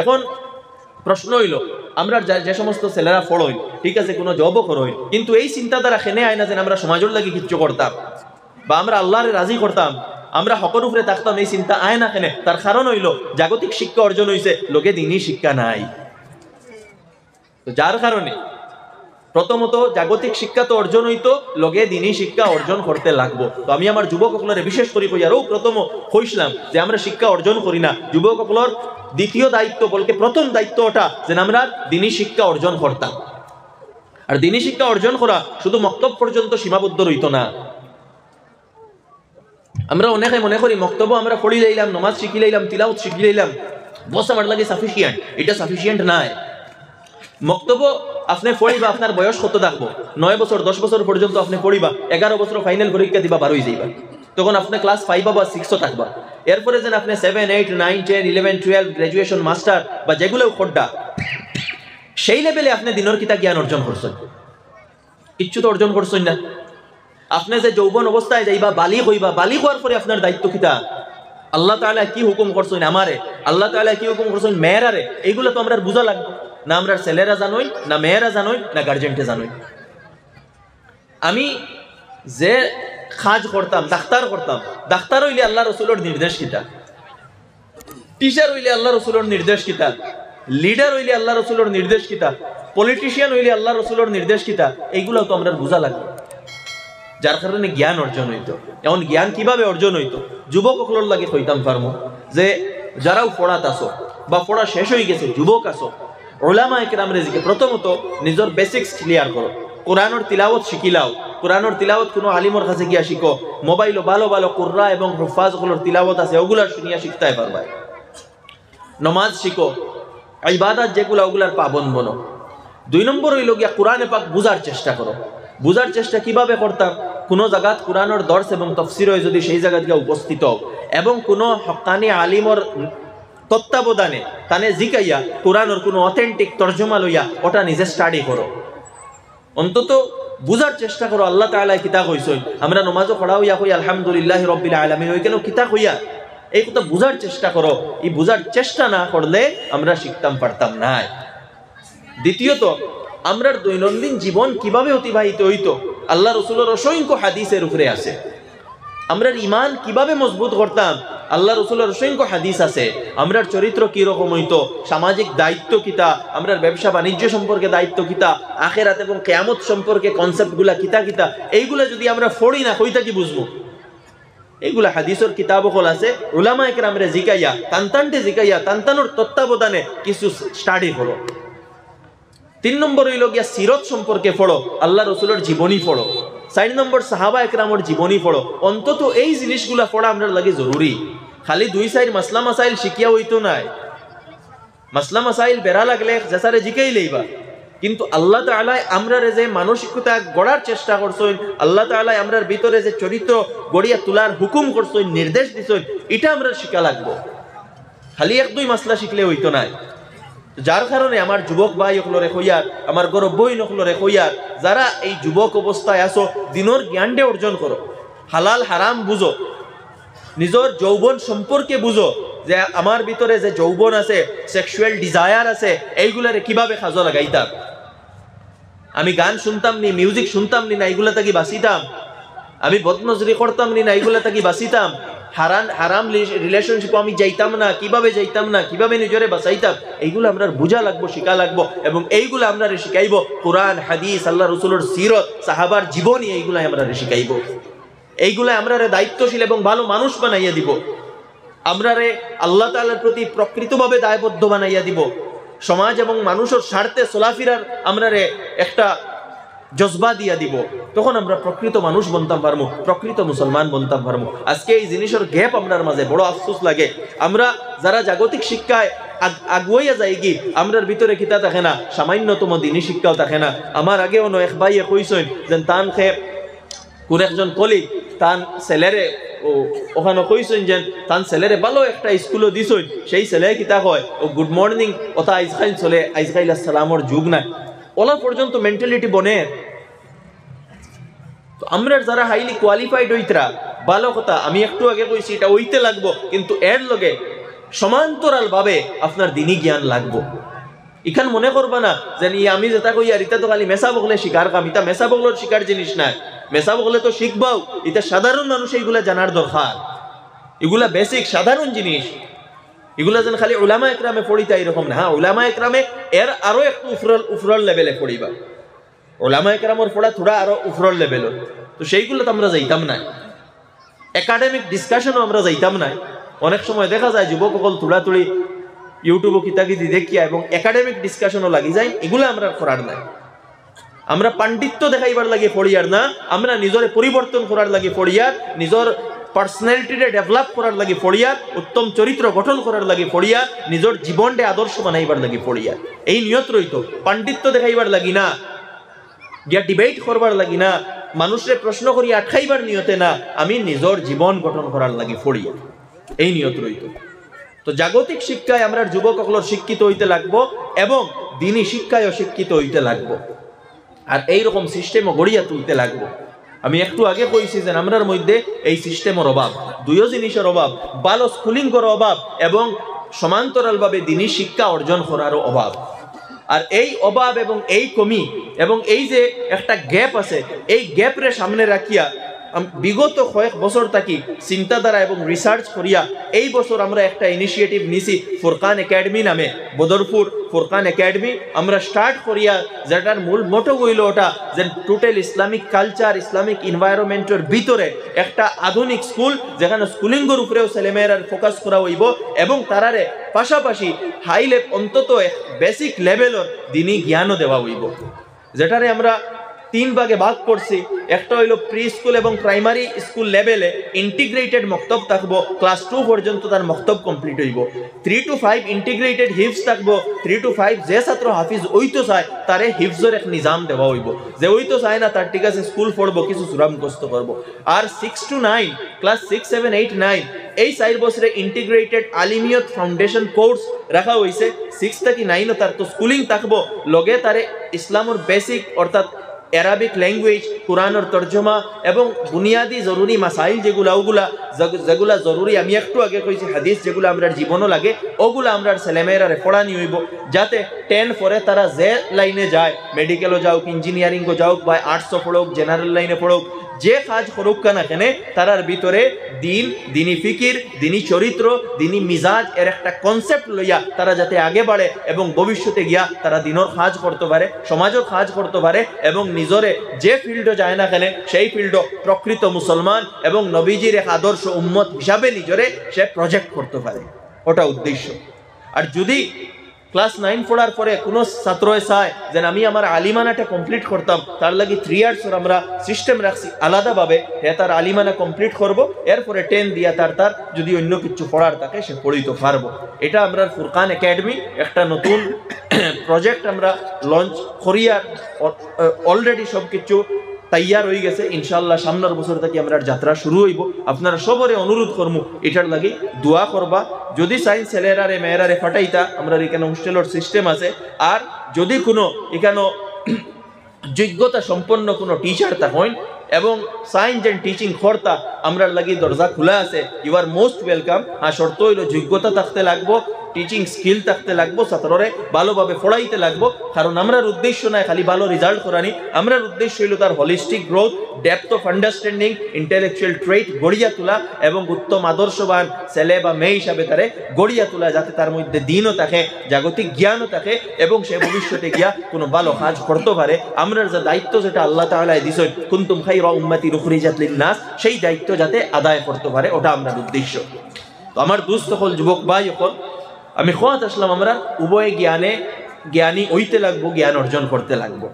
এখন প্রশ্ন হইল, আমরা যে সমস্ত ছেলেরা পড়ই, ঠিক আছে, কোনো জবও করই, কিন্তু এই চিন্তাধারা খেনে আয় না যে আমরা সমাজের লাগি কিচ্ছু করতাম বা আমরা আল্লাহরে রাজি করতাম, আমরা হকর উপরে থাকতাম, এই চিন্তা আয় না কেনে? তার কারণ হইল জাগতিক শিক্ষা অর্জন হয়েছে, লোকে দিনই শিক্ষা নাই। তো যার কারণে প্রথমত জাগতিক শিক্ষা তো অর্জন হইতো, লগে দিনই শিক্ষা অর্জন করতে লাগবো। তো আমি আমার যুবক সকলের বিশেষ করে কই, আরও প্রথম কইসলাম যে আমরা শিক্ষা অর্জন করি না, যুবক সকলের দ্বিতীয় দায়িত্ব বলতে প্রথম দায়িত্ব ওটা যে আমরা দিনই শিক্ষা অর্জন করতাম। আর দিনই শিক্ষা অর্জন করা শুধু মক্তব পর্যন্ত সীমাবদ্ধ রইতো না। আমরা অনেকে মনে করি মক্তব্য আমরা পড়ি লাইলাম, নমাজ শিখি লাইলাম, তিলাওয়াত শিখি লাইলাম, বস আমার লাগে সাফিসিয়েন্ট। এটা সাফিসিয়েন্ট নাই। মক্তব্য আপনি পড়িবা, আপনার বয়স কত থাকবো, 9 বছর 10 বছর পর্যন্ত আপনি পড়িবা, 11 বছর ফাইনাল পরীক্ষা দিবা, 12 যাইবা, তখন আপনি ক্লাস 5 বা 6 থাকবা। এরপরে যেন আপনি 7, 8, 9, 10, 11, 12 গ্রাজুয়েশন, মাস্টার বা যেগুলো খোড্ডা, সেই লেভেলে আপনি দিনের কিতা জ্ঞান অর্জন করছেন? কিচ্ছু তো অর্জন করছেন না। আপনি যে যৌবন অবস্থায় যাইবা, বালিগ হইবা, বালিগ হওয়ার পরে আপনার দায়িত্ব কিতা? আল্লাহ তাআলা কি হুকুম করছেন আমারে, আল্লাহ তাআলা কি হুকুম করছেন মেয়েরারে, এইগুলো তো আমরা বুঝা লাগবে। না আমরা ছেলেরা জানোই, না মেয়েরা জানোই, না গার্জেন্টে জানোই। আমি যে কাজ করতাম, ডাক্তার করতাম, ডাক্তার হইলে আল্লাহ রসুলের নির্দেশ কিতা, টিচার হইলে আল্লাহ রসুলের নির্দেশ কিতা, লিডার হইলে আল্লাহ রসুলের নির্দেশ কিতা, পলিটিশিয়ান হইলে আল্লাহ রসুলের নির্দেশ কিতা, এইগুলো তো আমরা বুঝা লাগবে। যার কারণে জ্ঞান অর্জন হইতো। এমন জ্ঞান কিভাবে অর্জন হইতো? যুবক সকলের লাগে কইতাম পারমো যে যারাও পড়াত আসো বা পড়া শেষ হয়ে গেছে, যুবক আসো, উলামায়ে কেরামের জিকে প্রথমত নিজের বেসিক্স ক্লিয়ার করো, কোরআনের তিলাওয়াত শিখিলাও। কোরআনের তিলাওয়াত কোনো আলিমর কাছে গিয়া শিখো, মোবাইলও ভালো ভালো কুররা এবং হুফাজ গুলোর তিলাওয়াত আছে, ওগুলা শুনিয়া শিখতে পারবা। নমাজ শিখো, ইবাদত যেগুলা ওগুলার পাবন বনো। 2 নম্বর হইল গিয়া কোরআনে পাক বুঝার চেষ্টা করো। বুঝার চেষ্টা কিভাবে করতাম? কোনো জায়গাত কোরআনের দর্শ এবং তফসির হয় যদি সেই জায়গাত গিয়া উপস্থিত হও এবং কোনো হক্কানি আলিমর তত্ত্বাবধানে তানে জিকাইয়া কোরআনের কোনো অথেন্টিক তর্জমা লইয়া ওটা নিজে স্টাডি করো। অন্তত বুঝার চেষ্টা করো আল্লাহ তাআলা কিতা কইছেন। আমরা নমাজও পড়া হইয়া কই আলহামদুলিল্লাহি রাব্বিল আলামিন, ওই কেন কিতা কইয়া, এই কথা বুঝার চেষ্টা করো। এই বুঝার চেষ্টা না করলে আমরা শিখতাম পারতাম না। দ্বিতীয়ত, আমরার দৈনন্দিন জীবন কিভাবে অতিবাহিত হইতো আল্লাহ রসুলের অসংখ্য হাদিসের উপরে আছে। আমরার ইমান কিভাবে মজবুত করতাম আল্লাহ রসুলের অসংখ্য হাদিস আছে। আমরার চরিত্র কিরকম হইতো, সামাজিক দায়িত্ব কিতা, আমরার ব্যবসা বাণিজ্য সম্পর্কে দায়িত্ব কিতা, আখিরাত এবং কিয়ামত সম্পর্কে কনসেপ্টগুলা কিতা কিতা, এইগুলা যদি আমরা পড়ি না কইতা কি বুঝবো? এইগুলা হাদিসের কিতাব হল আছে, উলামায়ে কেরামরে জিকাইয়া তানতানটে জিকাইয়া তানতানোর তত্ত্বাবধানে কিছু স্টাডি করো। 3 নম্বর হইল গিয়া সিরত সম্পর্কে পড়ো, আল্লাহ রসুলের জীবনী পড়ো। 4 নম্বর সাহাবা একরামের জীবনী পড়ো। অন্তত এই জিনিসগুলা পড়া আমরা লাগে জরুরি। খালি 2-4 মাসলা মাসাইল শিখিয়া হইতো নাই। মাসলা মাসাইল বেড়া লাগলে যেসারে জিকাই লইবা, কিন্তু আল্লাহ তাআলা আমরারে যে মানসিকতা গড়ার চেষ্টা করছেন, আল্লাহ তাআলা আমরার ভিতরে যে চরিত্র গড়িয়া তোলার হুকুম করছেন, নির্দেশ দিছেন, এটা আমরা শিখা লাগবো। খালি 1-2 মাসলা শিখলে হইতো নাই। যার কারণে আমার যুবক ভাই হকলরে কইয়ার, আমার গরব বই নকলরে কইয়ার, যারা এই যুবক অবস্থায় আসো, দিনের জ্ঞানটা অর্জন করো, হালাল হারাম বুঝো, নিজের যৌবন সম্পর্কে বুঝো, যে আমার ভিতরে যে যৌবন আছে, সেক্সুয়াল ডিজায়ার আছে, এইগুলারে কিভাবে কাজে লাগাইতাম। আমি গান শুনতাম নি, মিউজিক শুনতাম নি, না এইগুলা থাকি বাঁচিতাম। আমি বদনজরি করতাম নি, না এইগুলা থাকি বাঁচিতাম। হারাম রিলেশনশিপ আমি যাইতাম না, কিভাবে যাইতাম না, কিভাবে নিজরে বাঁচাইতাম, এইগুলো আমরা বুঝা লাগবো, শিখা লাগবো। এবং এইগুলো আমরা শিখাইব কোরআন হাদিস, আল্লাহ রসুলের সিরত, সাহাবার জীবনী, এইগুলাই আমরা শিখাইব। এইগুলা আমরা দায়িত্বশীল এবং ভালো মানুষ বানাইয়া দিব। আমরা আল্লাহ তাআলার প্রতি প্রকৃতভাবে দায়বদ্ধ বানাইয়া দিব। সমাজ এবং মানুষের স্বার্থে চলাফেরার আমরা একটা জজবা দিয়া দিব। তখন আমরা প্রকৃত মানুষ বনতাম পারবো, প্রকৃত মুসলমান বনতাম পারবো। আজকে এই জিনিসের গ্যাপ আমরার মাঝে বড় আফসোস লাগে। আমরা যারা জাগতিক শিক্ষায় আগুয়াইয়া যাই কি, আমরার ভিতরে কিতা থাকে না, সামান্যতম দিনী শিক্ষাও থাকে না। আমার আগেও এক ভাইয়ে কইছেন যে তান খে কোন একজন কলিগ তান ছেলেরে ওখানে কইছেন যে তান ছেলেরে ভালো একটা স্কুলও দিছেন, সেই ছেলে কিতা কয় ও গুড মর্নিং ওটা আইজখাইল চলে, আইজখাইল আসসালামর যুগ নাই, ওলা পর্যন্ত মেন্টালিটি বনে। তো আমরা যারা হাইলি কোয়ালিফাইড হইতরা ভালো কথা, আমি একটু আগে কইছি এটা হইতে লাগবো, কিন্তু এর লগে সমান্তরাল ভাবে আপনার দিনই জ্ঞান লাগবো। ইখান মনে করবা না যে আমি যেটা কই আর ইটা তো খালি মেসা বগলে শিকার কাম, ইটা মেসা বগলের শিকার জিনিস না। মেসা বগলে তো শিখবাও, এটা সাধারণ মানুষ এইগুলা জানার দরকার। এগুলা বেসিক সাধারণ জিনিস, এগুলা যেন খালি উলামা একরামে পড়িতা এরকম না। হ্যাঁ, উলামা একরামে এর আরো একটু উফরল লেভেলে পড়িবা। উলামা একরামের পড়া থোড়া আরো উফরল লেভেলের, তো সেইগুলো তো আমরা যাইতাম না। একাডেমিক ডিসকাশনও আমরা যাইতাম না। অনেক সময় দেখা যায় যুবক সকল তুড়াতুড়ি ইউটিউব কিতাকিতি দেখিয়া এবং একাডেমিক ডিসকাশনও লাগি যায়, এগুলো আমরা করার নাই। আমরা পাণ্ডিত্য দেখাইবার লাগে পড়িয়ার না, আমরা নিজের পরিবর্তন করার লাগে পড়িয়ার, নিজের পার্সোনালিটিরে ডেভেলপ করার লাগে পড়িয়ার, উত্তম চরিত্র গঠন করার লাগে পড়িয়ার, নিজের জীবনকে আদর্শ বানাইবার লাগে পড়িয়ার। এই নিয়ত রইত, পাণ্ডিত্য দেখাইবার লাগি না, গিয়া ডিবেট করবার লাগি না, মানুষরে প্রশ্ন করি আটকাইবার নিয়তে না, আমি নিজের জীবন গঠন করার লাগে পড়িয়ার, এই নিয়ত রইত। তো জাগতিক শিক্ষায় আমরা যুবক সকল শিক্ষিত হইতে লাগবো এবং দিনী শিক্ষায়ও শিক্ষিত হইতে লাগবো, আর এইরকম সিস্টেমও গড়িয়া তুলতে লাগবো। আমি একটু আগে কইছি যে আমরার মধ্যে এই সিস্টেমের অভাব, দুইও জিনিসের অভাব, ভালো স্কুলিং করার অভাব এবং সমান্তরালভাবে দিনী শিক্ষা অর্জন করারও অভাব। আর এই অভাব এবং এই কমি এবং এই যে একটা গ্যাপ আছে, এই গ্যাপরে সামনে রাখিয়া বিগত কয়েক বছর থাকি চিন্তাধারা এবং রিসার্চ করিয়া এই বছর আমরা একটা ইনিশিয়েটিভ নিছি ফুরকান একাডেমি নামে। বদরপুর ফুরকান একাডেমি আমরা স্টার্ট করিয়া, যেটার মূল মোটো হইল ওটা যে টোটাল ইসলামিক কালচার, ইসলামিক এনভায়রনমেন্টের ভিতরে একটা আধুনিক স্কুল, যেখানে স্কুলিংয়ের উপরেও ছেলেমেয়েরা ফোকাস করা হইব এবং তারারে পাশাপাশি হাই লেভেল অন্তত বেসিক লেভেলের দিনই জ্ঞানও দেওয়া হইব। যেটারে আমরা 3 ভাগে ভাগ করছি। একটা হইল প্রি স্কুল এবং প্রাইমারি স্কুল লেভেলে ইন্টিগ্রেটেড মক্তব থাকবো, ক্লাস 2 পর্যন্ত তার মক্তব কমপ্লিট হইব। 3 to 5 ইন্টিগ্রেটেড হিফজ থাকবো। 3 to 5 যে ছাত্র হাফিজ ওইতো চায় তারে হিফজের এক নিজাম দেওয়া হইব, যে ওইতো চায় না তার ঠিক আছে স্কুল পড়বো, কিছু সূরা মুখস্থ করবো। আর 6 to 9 ক্লাস 6, 7, 8, 9 এই 4 বছরে ইন্টিগ্রেটেড আলিমিয়ত ফাউন্ডেশন কোর্স রাখা হয়েছে। 6 থেকে 9 তার তো স্কুলিং থাকবো, লগে তারে ইসলামের বেসিক অর্থাৎ অ্যারাবিক ল্যাঙ্গুয়েজ, কোরআনের তর্জমা এবং বুনিয়াদি জরুরি মাসাইল যেগুলা জরুরি, আমি একটু আগে কইছি হাদিস যেগুলো আমরা জীবনও লাগে, ওগুলো আমরা ছেলেমেয়েরা পড়ানি হইব, যাতে 10 পরে তারা যে লাইনে যায়, মেডিকেলও যাওক, ইঞ্জিনিয়ারিংও যাওক বা আর্টসও পড়ুক, জেনারেল লাইনে পড়ুক, যে কাজ করুক না কেন তারার ভিতরে দিন, দিনী ফিকির, দিনী চরিত্র, দিনী মিজাজ এর একটা কনসেপ্ট লইয়া তারা যাতে আগে বাড়ে এবং ভবিষ্যতে গিয়া তারা দিনের কাজ করতে পারে, সমাজের কাজ করতে পারে এবং নিজরে যে ফিল্ডে যায় না কেন সেই ফিল্ডও প্রকৃত মুসলমান এবং নবীজির এক আদর্শ উম্মত হিসাবে নিজরে সে প্রজেক্ট করতে পারে, ওটা উদ্দেশ্য। আর যদি ক্লাস 9 পড়ার পরে কোনো ছাত্র চায় যে আমি আমার আলিমানাটা কমপ্লিট করতাম, তার লাগি 3 ইয়ার্সের আমরা সিস্টেম রাখছি আলাদাভাবে, তার আলিমানা কমপ্লিট করব, এরপরে 10 দিয়া তার যদি অন্য কিছু পড়ার থাকে সে পড়িতে পারবো। এটা আমরা ফুরকান একাডেমি একটা নতুন প্রজেক্ট আমরা লঞ্চ করিয়ার অলরেডি সব কিছু তৈয়ার হয়ে গেছে। ইনশাআল্লাহ সামনের বছর থেকে আমরা যাত্রা শুরু হইব। আপনারা সবরে অনুরোধ করবো এটার লাগি দোয়া করবা। যদি সাইন্স ছেলেরারে মেয়েরারে ফাটাইতা, আমরা এখানে হোস্টেলের সিস্টেম আছে। আর যদি কোনো এখানে যোগ্যতা সম্পন্ন কোনো টিচার থাকেন এবং সায়েন্স এন্ড টিচিং কর্তা, আমরা লাগি দরজা খোলা আছে, ইউ আর মোস্ট ওয়েলকাম। আর শর্ত হইল যোগ্যতা থাকতে লাগবো, টিচিং স্কিল থাকতে লাগবো, ছাত্ররে ভালোভাবে পড়াইতে লাগবো। কারণ আমরার উদ্দেশ্য নাই খালি ভালো রেজাল্ট করানি, আমরার উদ্দেশ্য হইল তার holistic growth, depth of understanding, intellectual trait গড়িয়া তোলা এবং উত্তম আদর্শবান ছেলে বা মেয়ে হিসাবে তারে গড়িয়া তোলা, যাতে তার মধ্যে দিনও থাকে, জাগতিক জ্ঞানও থাকে এবং সে ভবিষ্যতে গিয়া কোনো ভালো কাজ করতে পারে। আমরার যে দায়িত্ব যেটা আল্লাহ তাআলা দিয়েছেন, কুনতুম খায়রা উম্মাতিন উখরিজাত লিন-নাস, সেই দায়িত্ব যাতে আদায় করতে পারে, ওটা আমাদের উদ্দেশ্য। তো আমার দোস্ত হল, যুবক ভাই হল, আমি খোয়াত আসলাম, আমরা উভয় জ্ঞানী হইতে লাগবো, জ্ঞান অর্জন করতে লাগবো।